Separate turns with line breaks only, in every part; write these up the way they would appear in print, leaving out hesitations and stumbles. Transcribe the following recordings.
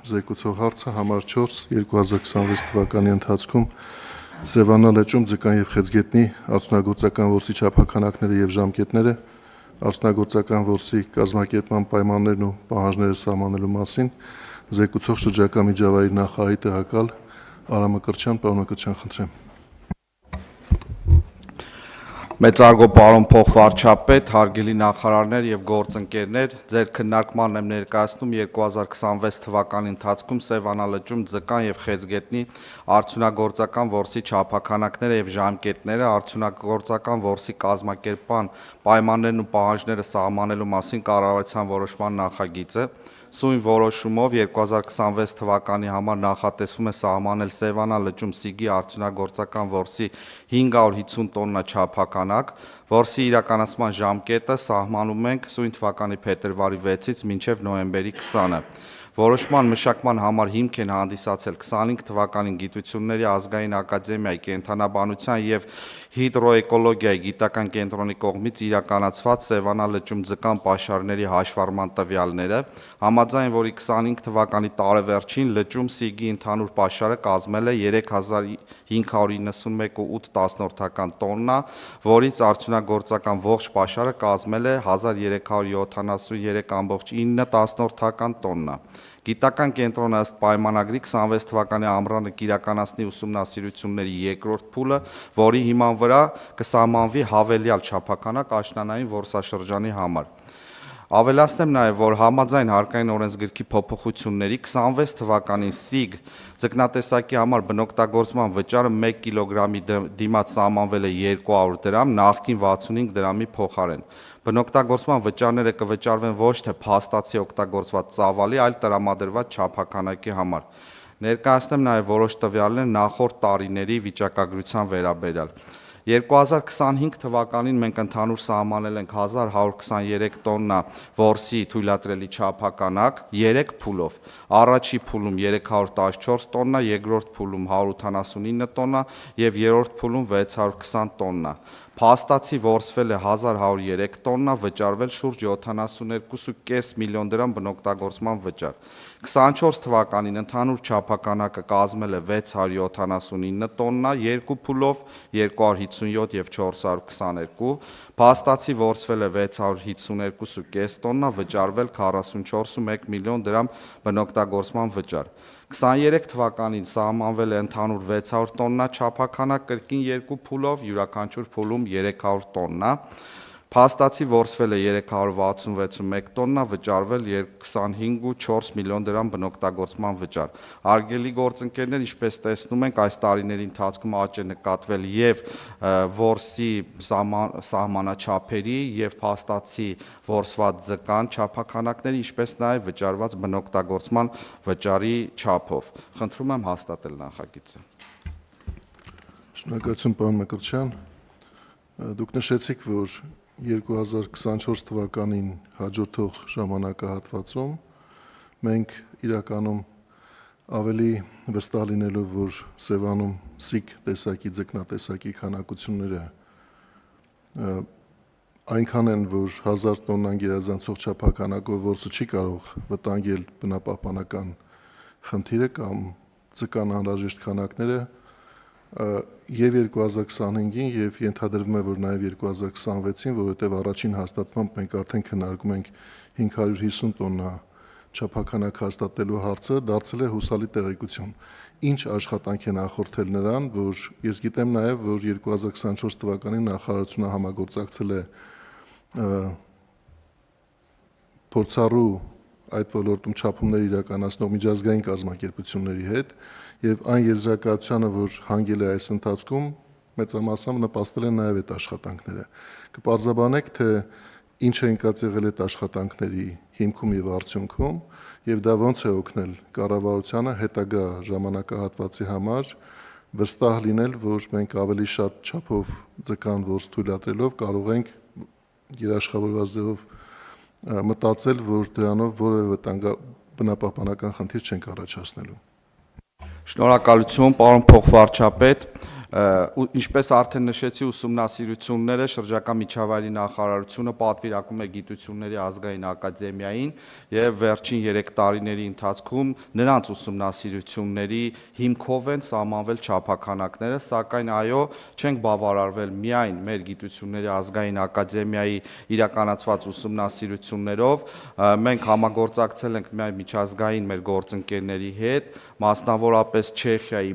զեկուցող հարցը համար 4 2026 թվականի ընթացքում Սևանա լճում ձկան եւ խեցգետնի արդյունագործական որսի չափաքանակները եւ ժամկետները, արդյունագործական որսի կազմակերպման պայմաններն ու պահանջները սահմանելու մասին զեկուցող շրջակա միջավայրի նախարարի տեղակալ Արամ Մկրտչյան, պարոն Մկրտչյան, խնդրեմ։
Մեծարգո պարոն փոխվարչապետ, հարգելի նախարարներ եւ գործընկերներ, ձեր քննարկմանն եմ ներկայացնում 2026 թվականի ընթացքում Սևանա լճում ձկան եւ խեցգետնի արդյունագործական որսի չափաքանակները եւ ժամկետները, արդյունագործական որսի կազմակերպման պայմաններն ու պահանջները սահմանելու մասին կառավարության որոշման նախագիծը Սույն որոշումով 2026 թվականի համար նախատեսվում է սահմանել Սևանա լճում սիգի արդյունագործական որսի 550 տոննա չափականակ, որսի իրականացման ժամկետը սահմանում ենք սույն թվականի փետրվարի 6-ից մինչև նոյեմբերի 20-ը։ Որոշման մշակման համար հիմք են հանդիսացել 25 թվականին Գիտությունների ազգային ակադեմիայի կենդանաբանության եւ հիդրոէկոլոգիայի գիտական կենտրոնի կողմից իրականացված Սևանա լճում ձկան պաշարների հաշվառման տվյալները, համաձայն որի 25 թվականի տարեվերջին լճում սիգի ընդհանուր պաշարը կազմել է 3591.8 տոննա, որից արդյունագործական ողջ պաշարը կազմել է 1373.9 տոննա։ Գիտական կենտրոնը ըստ պայմանագրի 26 թվականի ամռանը կիրականացնի ուսումնասիրությունների երկրորդ փուլը, որի հիման վրա կսահմանվի հավելյալ չափականակ աշնանային որսաշրջանի համար։ Ավելացնեմ նաև, որ համաձայն հարկային օրենսգրքի փոփոխությունների 26 թվականին սիգ ձկնատեսակի համար բնօգտագործման վճարը 1 կիլոգրամի դիմաց սահմանվել է 200 դրամ, նախկին 65 դրամի փոխարեն։ Բնօգտագործման վճարները կվճարվեն ոչ թե փաստացի օգտագործված ծավալի, այլ տրամադրված չափականակի համար։ Ներկայացնեմ նաև որոշ տվյալներ նախորդ տարիների վիճակագրության վերաբերյալ։ 2025 թվականին մենք ընդհանուր սահմանել ենք 1123 տոննա որսի թույլատրելի չափականակ 3 փուլով։ Առաջի փուլում 314 տոննա, երկրորդ փուլում 189 տոննա եւ երրորդ փուլում 620 տոննա։ Փաստացի որսվել է 1103 տոննա, վճարվել շուրջ 72.5 միլիոն դրամ բնօգտագործման վճար։ 24 թվականին ընդհանուր չափականակը կազմել է 679 տոննա, երկու փուլով 257 եւ 422, փաստացի որսվել է 652.5 տոննա, վճարվել 44.1 միլիոն դրամ բնօգտագործման վճար։ 23 թվականին սահմանվել է ընդհանուր 600 տոննա չափականակ կրկին երկու փուլով, յուրաքանչյուր փուլում 300 տոննա, փաստացի որսվել է 366.1 տոննա, վճարվել 25.4 միլիոն դրամ բնօգտագործման վճար։ Հարգելի գործընկերներ, ինչպես տեսնում ենք, այս տարիների ընթացքում աճ է նկատվել եւ որսի սահմանաչափերի եւ փաստացի որսված ձկան չափականակների, ինչպես նաեւ վճարված բնօգտագործման վճարի չափով։ Խնդրում եմ հաստատել նախագիծը։
Շնորհակալություն, պարոն Մկրտչյան։ Դուք նշեցիք, որ 2024 թվականին հաջորդող ժամանակահատվածում մենք իրականում ավելի վստահ լինելով, որ Սևանում սիգ տեսակի ձկնատեսակի քանակությունները այնքան են, որ 1000 տոննան գերազանցող չափականակով որսը չի կարող վտանգել բնապահպանական խնդիրը կամ ձկան անհրաժեշտ քանակները եւ 2025-ին եւ ենթադրվում է, որ նաեւ 2026-ին, որովհետեւ առաջին հաստատմամբ մենք արդեն քննարկում ենք 550 տոննա չափականակ հաստատելու հարցը, դարձել է հուսալի տեղեկություն։ Ինչ աշխատանք է նախորդել նրան, որ ես գիտեմ նաեւ, որ 2024 թվականին նախարարությունը համագործակցել է փորձառու այդ ոլորտում չափումներ իրականացնող միջազգային կազմակերպությունների հետ եւ այն եզրակացությանը, որ հանգել է այս ընթացքում, մեծամասամբ նպաստել են նաեւ այդ աշխատանքները։ Կպարզաբանեք, թե ինչ է ընկած եղել այդ աշխատանքների հիմքում եւ արդյունքում եւ դա ոնց է օգնել կառավարությանը հետագա ժամանակահատվածի համար վստահ լինել, որ մենք ավելի շատ չափով ձկան որս թույլատրելով կարող ենք երաշխավորված ձևով մտածել, որ դրանով որևէ բնապահպանական խնդիր չենք առաջացնելու։
Շնորհակալություն, պարոն փոխվարչապետ։ Ինչպես արդեն նշեցի, ուսումնասիրությունները շրջակա միջավայրի նախարարությունը պատվիրակում է Գիտությունների ազգային ակադեմիային եւ վերջին 3 տարիների ընթացքում նրանց ուսումնասիրությունների հիմքով են սահմանվել չափաքանակները, սակայն այո, չենք բավարարվել միայն մեր Գիտությունների ազգային ակադեմիայի իրականացված ուսումնասիրություններով, մենք համագործակցել ենք միայն միջազգային մեր գործընկերների հետ, մասնավորապես Չեխիայի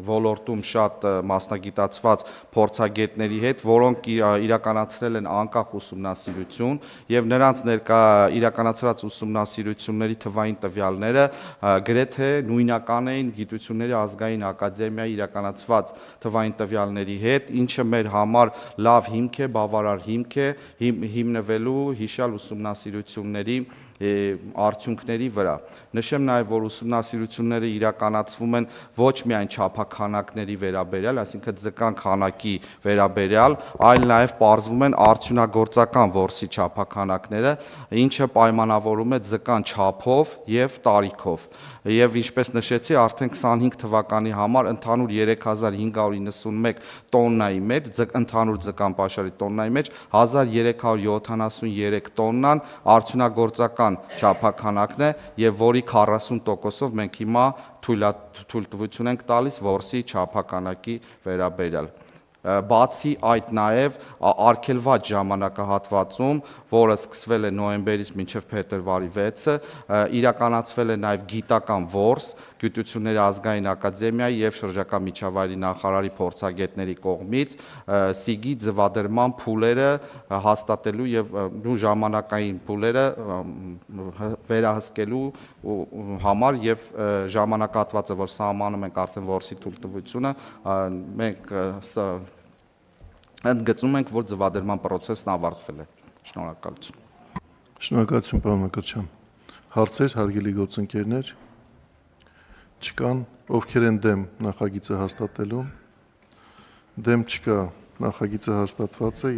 ոլորտում շատ մասնագիտացված փորձագետների հետ, որոնք իրականացրել են անկախ ուսումնասիրություն եւ նրանց իրականացրած ուսումնասիրությունների թվային տվյալները գրեթե նույնական էին Գիտությունների ազգային ակադեմիայի իրականացված թվային տվյալների հետ, ինչը մեր համար լավ հիմք է, բավարար հիմք է հիմնվելու հիշյալ ուսումնասիրությունների արդյունքների վրա։ Նշեմ նաև, որ ուսումնասիրությունները իրականացվում են ոչ միայն չափաքանակների վերաբերյալ, այսինքն ձկան քանակի վերաբերյալ, այլ նաև պարզվում են արդյունագործական որսի չափաքանակները, ինչը պայմանավորում է ձկան չափով եւ տարիքով։ Եվ ինչպես նշեցի, արդեն 25 թվականի համար ընդհանուր 3591 տոննայի մեջ, ընդհանուր ձկան պաշարի տոննայի մեջ 1373 տոննան արդյունագործական չափաքանակն է եւ որի 40%-ով մենք հիմա թույլտվություն ենք տալիս որսի չափաքանակի վերաբերյալ։ Բացի այդ նաև արգելված ժամանակահատվածում, որը սկսվել է նոյեմբերից մինչև փետրվարի 6-ը, իրականացվել է նաև գիտական որս Գիտությունների ազգային ակադեմիայի եւ շրջակա միջավայրի նախարարի փորձագետների կողմից սիգի ձվադրման փուլերը հաստատելու եւ ժամանակային փուլերը վերահսկելու համար եւ ժամանակահատվածը, որ սահմանում ենք արդեն որսի թույլտվությունը, մենք ընդգծում ենք, որ ձվադրման process-ն ավարտվել է։ Շնորհակալություն։
Շնորհակալություն, պարոն Մկրտչյան։ Հարցեր, հարգելի գործընկերներ, չկան, ովքեր են դեմ նախագիծը հաստատելու։ Դեմ չկա, նախագիծը հաստատված է։